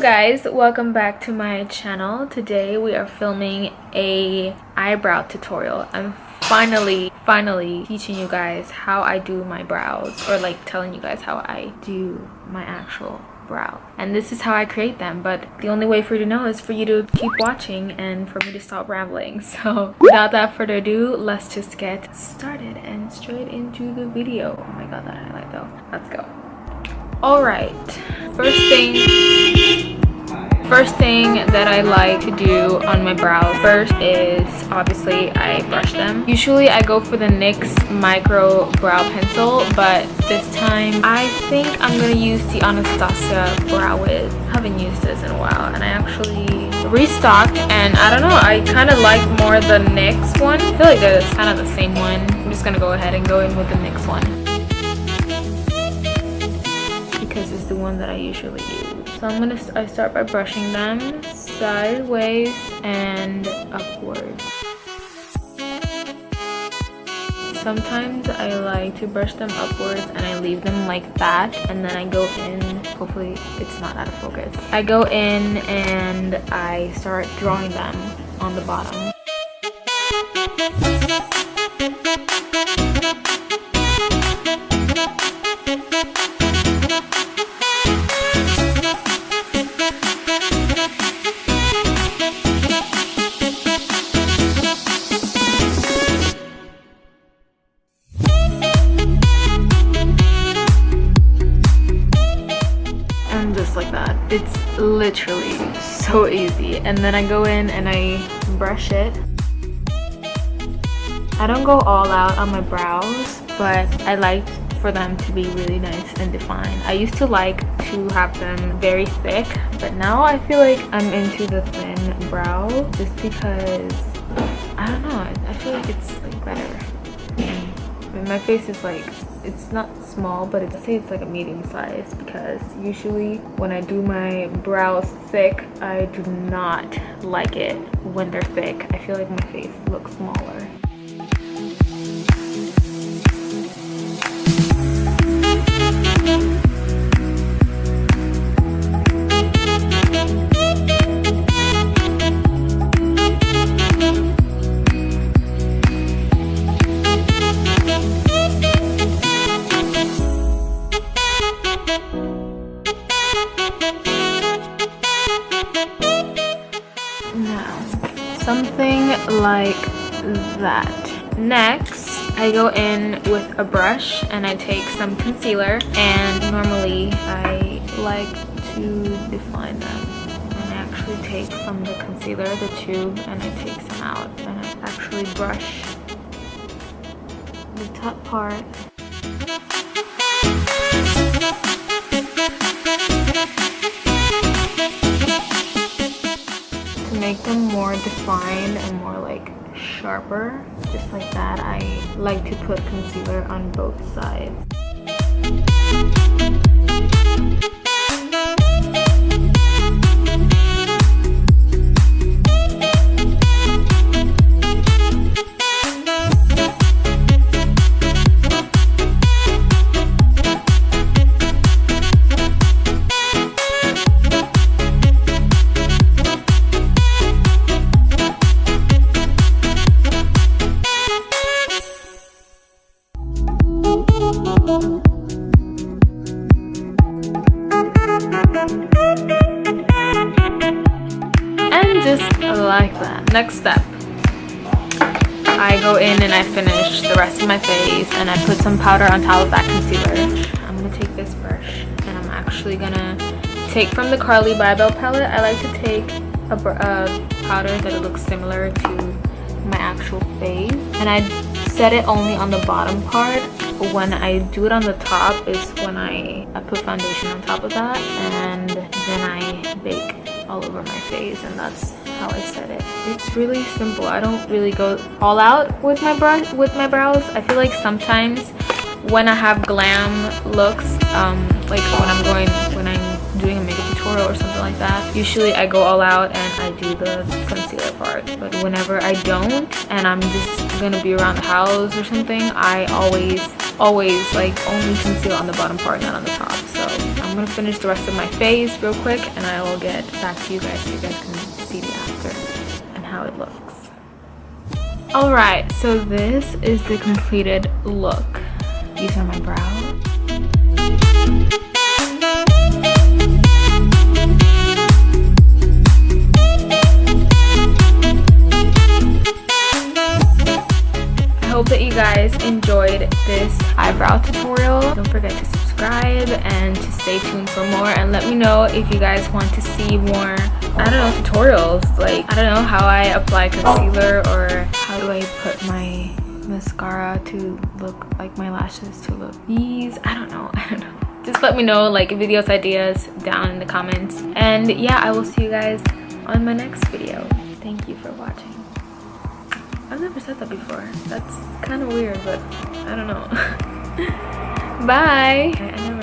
guys, welcome back to my channel. Today we are filming a eyebrow tutorial. I'm finally teaching you guys how I do my brows, or like telling you guys how I do my actual brow. And this is how I create them, but the only way for you to know is for you to keep watching and for me to stop rambling. So without that further ado, let's just get started and straight into the video. Oh my god, that highlight though. Let's go. All right, first thing that I like to do on my brows first is obviously I brush them. Usually I go for the NYX micro brow pencil, but this time I think I'm gonna use the Anastasia brow wig. I haven't used this in a while and I actually restocked, and I don't know, I kind of like more the NYX one. I feel like they're kind of the same one. I'm just gonna go ahead and go in with the NYX one because it's the one that I usually use. So I start by brushing them sideways and upwards. Sometimes I like to brush them upwards and I leave them like that, and then I go in, hopefully it's not out of focus. I go in and I start drawing them on the bottom. Like that. It's literally so easy. And then I go in and I brush it. I don't go all out on my brows, but I like for them to be really nice and defined. I used to like to have them very thick, but now I feel like I'm into the thin brow just because I don't know, I feel like it's like better. And my face is like, it's not small, but I'd say it's like a medium size, because usually when I do my brows thick, I do not like it when they're thick. I feel like my face looks smaller. Something like that. Next, I go in with a brush and I take some concealer, and normally I like to define them. And I actually take from the concealer the tube and I take some out, and I actually brush the top part. Make them more defined and more like sharper, just like that. I like to put concealer on both sides. Just like that. Next step, I go in and I finish the rest of my face and I put some powder on top of that concealer. I'm gonna take this brush and I'm actually gonna take from the Carly Bybel palette. I like to take a powder that looks similar to my actual face, and I set it only on the bottom part. When I do it on the top is when I put foundation on top of that, and then I bake all over my face, and that's how I set it. It's really simple. I don't really go all out with my brows. I feel like sometimes when I have glam looks, like when I'm doing a makeup tutorial or something like that, usually I go all out and I do the concealer part. But whenever I don't and I'm just gonna be around the house or something, I always like only conceal on the bottom part, not on the top. So I'm gonna finish the rest of my face real quick and I will get back to you guys so you guys can see the after and how it looks. Alright, so this is the completed look. These are my brows. I hope that you guys enjoyed this eyebrow tutorial. Don't forget to subscribe and to stay tuned for more, and let me know if you guys want to see more, I don't know, tutorials. Like, I don't know how I apply concealer or how do I put my mascara to look like my lashes to look these. I don't know. Just let me know, like, videos ideas down in the comments. And yeah, I will see you guys on my next video. Thank you for watching. I've never said that before. That's kind of weird, but I don't know. Bye. I never